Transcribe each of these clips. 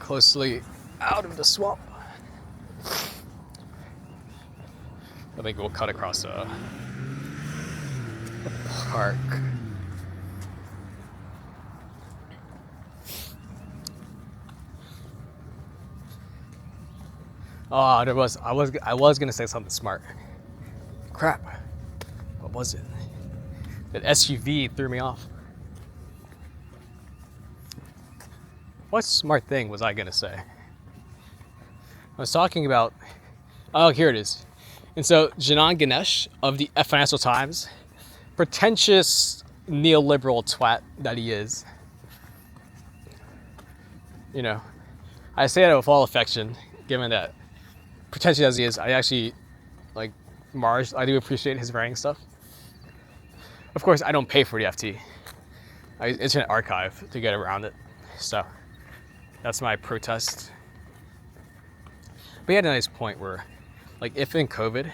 closely out of the swamp. I think we'll cut across a park. Oh, I was gonna say something smart. Crap. What was it? That SUV threw me off. What smart thing was I gonna say? I was talking about. Oh, here it is. And so, Janan Ganesh of the Financial Times, pretentious neoliberal twat that he is. You know, I say that with all affection, given that pretentious as he is, I actually like Marge. I do appreciate his writing stuff. Of course, I don't pay for the FT. I use Internet Archive to get around it. So that's my protest. But he had a nice point where, like, if in COVID,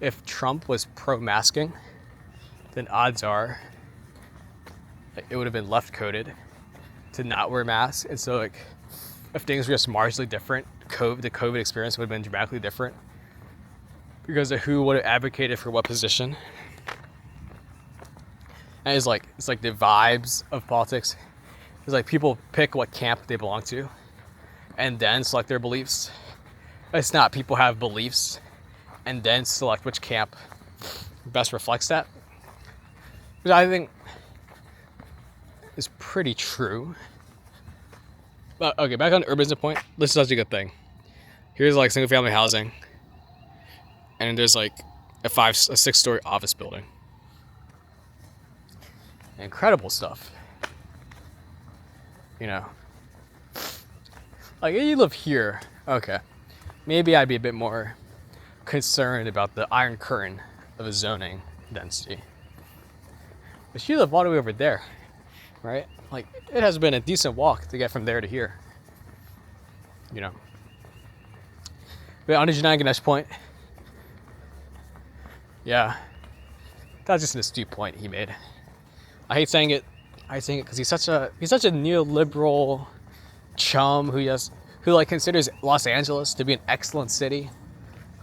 if Trump was pro-masking, then odds are it would have been left coded to not wear masks. And so, like, if things were just marginally different, the COVID experience would have been dramatically different because of who would have advocated for what position. And it's like the vibes of politics. It's like people pick what camp they belong to and then select their beliefs. It's not people have beliefs and then select which camp best reflects that. Which I think is pretty true. But okay, back on the urbanism point, this is such a good thing. Here's like single family housing, and there's like a 6-story office building. Incredible stuff. You know, like if you live here, okay, maybe I'd be a bit more concerned about the iron curtain of a zoning density. But you live all the way over there, right? Like, it has been a decent walk to get from there to here. You know. But on the Janan Ganesh point, yeah, that's just an astute point he made. I hate saying it because he's such a neoliberal chum who like considers Los Angeles to be an excellent city.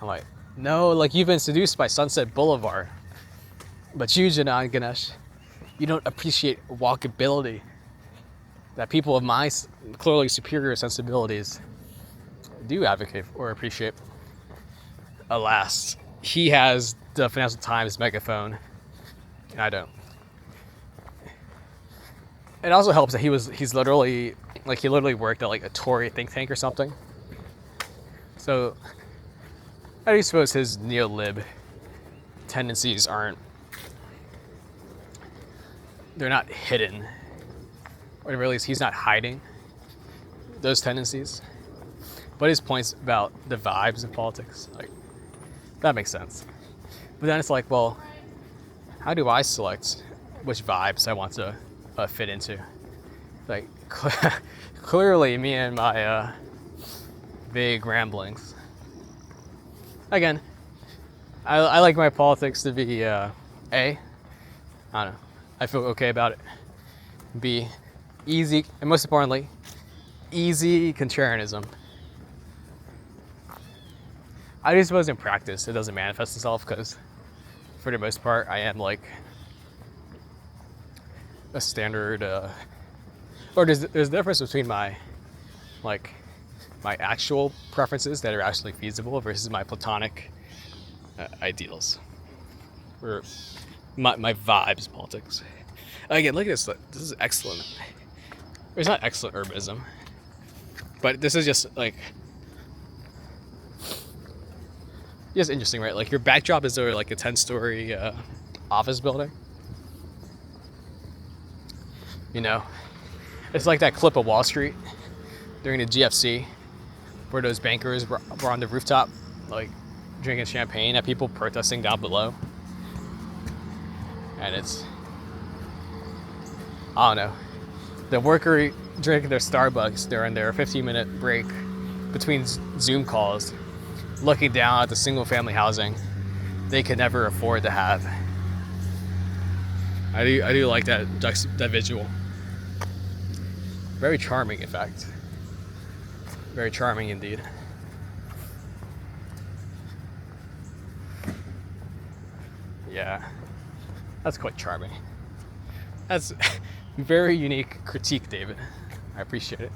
I'm like, no, like you've been seduced by Sunset Boulevard, but you, Janan Ganesh, you don't appreciate walkability that people of my clearly superior sensibilities do advocate or appreciate. Alas, he has the Financial Times megaphone, and I don't. It also helps that he literally worked at like a Tory think tank or something. So I do suppose his neo-lib tendencies they're not hidden. Or at least he's not hiding those tendencies. But his points about the vibes of politics, like, that makes sense. But then it's like, well, how do I select which vibes I want to fit into? Like, clearly me and my vague ramblings. Again, I like my politics to be I don't know, I feel okay about it. B, easy, and most importantly, easy contrarianism. I just suppose in practice it doesn't manifest itself because for the most part I am like a standard or there's a difference between my actual preferences that are actually feasible versus my platonic ideals or my vibes politics. Again, look at this. This is excellent. It's not excellent urbanism, but this is just like just interesting, right? Like your backdrop is there like a 10-story office building. You know, it's like that clip of Wall Street during the GFC where those bankers were on the rooftop, like drinking champagne at people protesting down below. And it's, I don't know, the worker drinking their Starbucks during their 15-minute break between Zoom calls, looking down at the single-family housing they could never afford to have. I do like that visual. Very charming, in fact. Very charming indeed. Yeah, that's quite charming. That's very unique critique, David. I appreciate it.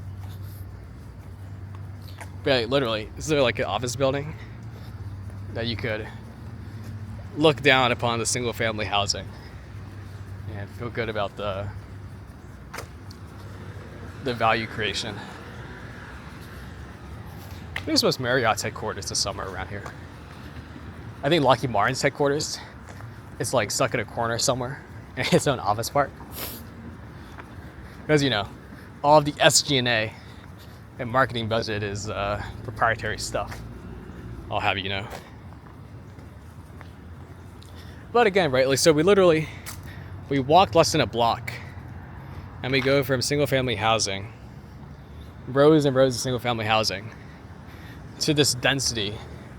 But literally, this is like an office building that you could look down upon the single family housing and feel good about the value creation. I think it's most Marriott's headquarters is somewhere around here. I think Lockheed Martin's headquarters is like stuck in a corner somewhere in its own office park. Because, you know, all of the SG&A and marketing budget is proprietary stuff. I'll have you know. But again, right, like, so we walked less than a block and we go from single family housing, rows and rows of single family housing, to this density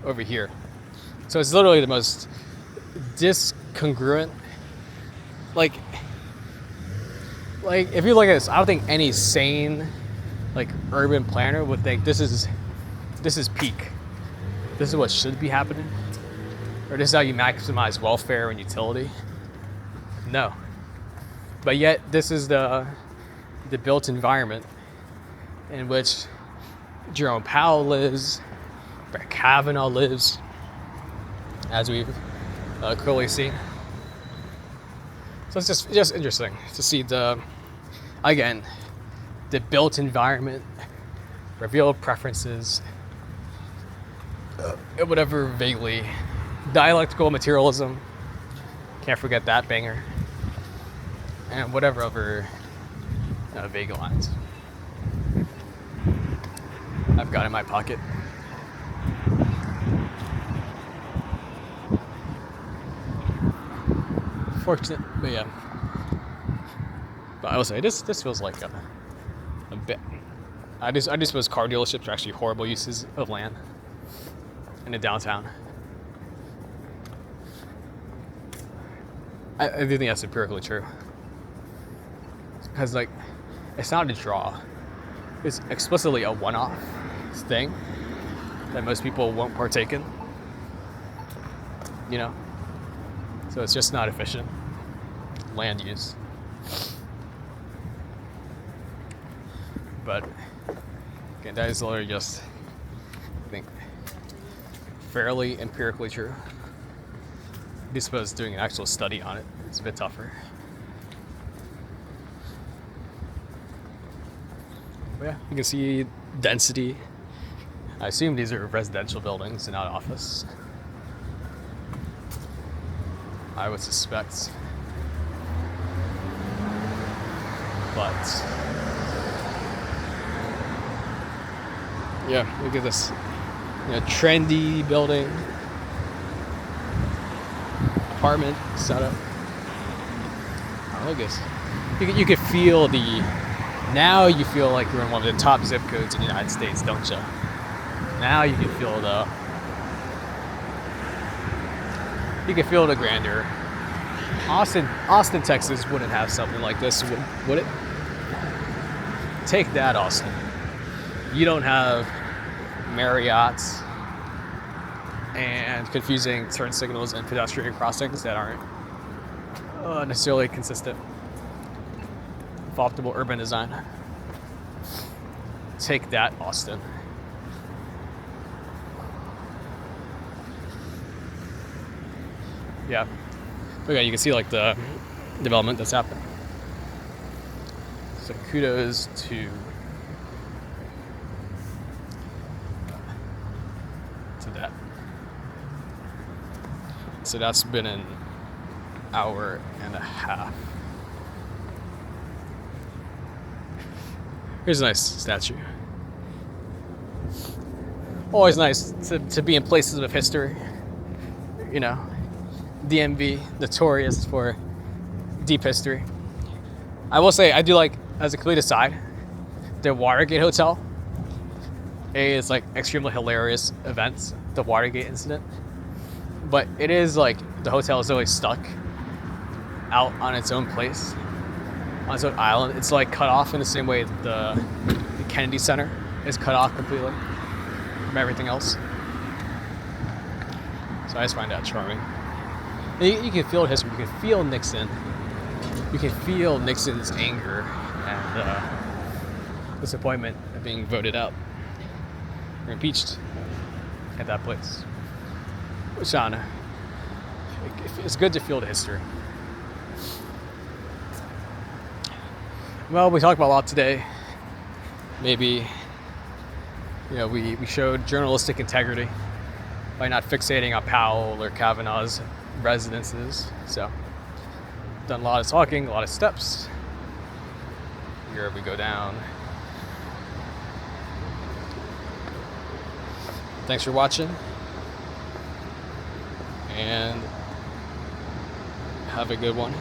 over here. So it's literally the most discongruent, like if you look at this, I don't think any sane like urban planner would think this is peak. This is what should be happening. Or this is how you maximize welfare and utility. No. But yet this is the built environment in which Jerome Powell lives, where Kavanaugh lives, as we've clearly seen. So it's just interesting to see the built environment, revealed preferences, whatever vaguely dialectical materialism, can't forget that banger, and whatever other vague lines I've got in my pocket. Fortunate, but yeah. But I will say this feels like a bit. I just suppose car dealerships are actually horrible uses of land in the downtown. I do think that's empirically true. Because like, it's not a draw. It's explicitly a one-off thing that most people won't partake in. You know? So it's just not efficient land use. But again, that is literally just, I think, fairly empirically true. I suppose doing an actual study on it is a bit tougher. But yeah, you can see density. I assume these are residential buildings and not office. I would suspect. But yeah, look at this, trendy building, apartment setup. Oh, look at this. You could feel now you feel like you're in one of the top zip codes in the United States, don't you? Now you can feel the grandeur. Austin, Texas wouldn't have something like this, would it? Take that, Austin. You don't have Marriott's and confusing turn signals and pedestrian crossings that aren't necessarily consistent with optimal urban design. Take that, Austin. Yeah. Okay, you can see like the development that's happening. So kudos to that. So that's been an hour and a half. Here's a nice statue. Always nice to be in places of history. DMV, notorious for deep history. I will say, I do like, as a complete aside, the Watergate Hotel is like extremely hilarious events, the Watergate incident. But it is like, the hotel is always stuck out on its own place, on its own island. It's like cut off in the same way that the Kennedy Center is cut off completely from everything else. So I just find that charming. And you can feel history. You can feel Nixon. You can feel Nixon's anger and disappointment of being voted out or impeached at that place. Which, I don't know. It's good to feel the history. Well, we talked about a lot today. Maybe, we showed journalistic integrity by not fixating on Powell or Kavanaugh's residences. So, done a lot of talking, a lot of steps. Here we go down. Thanks for watching. And have a good one.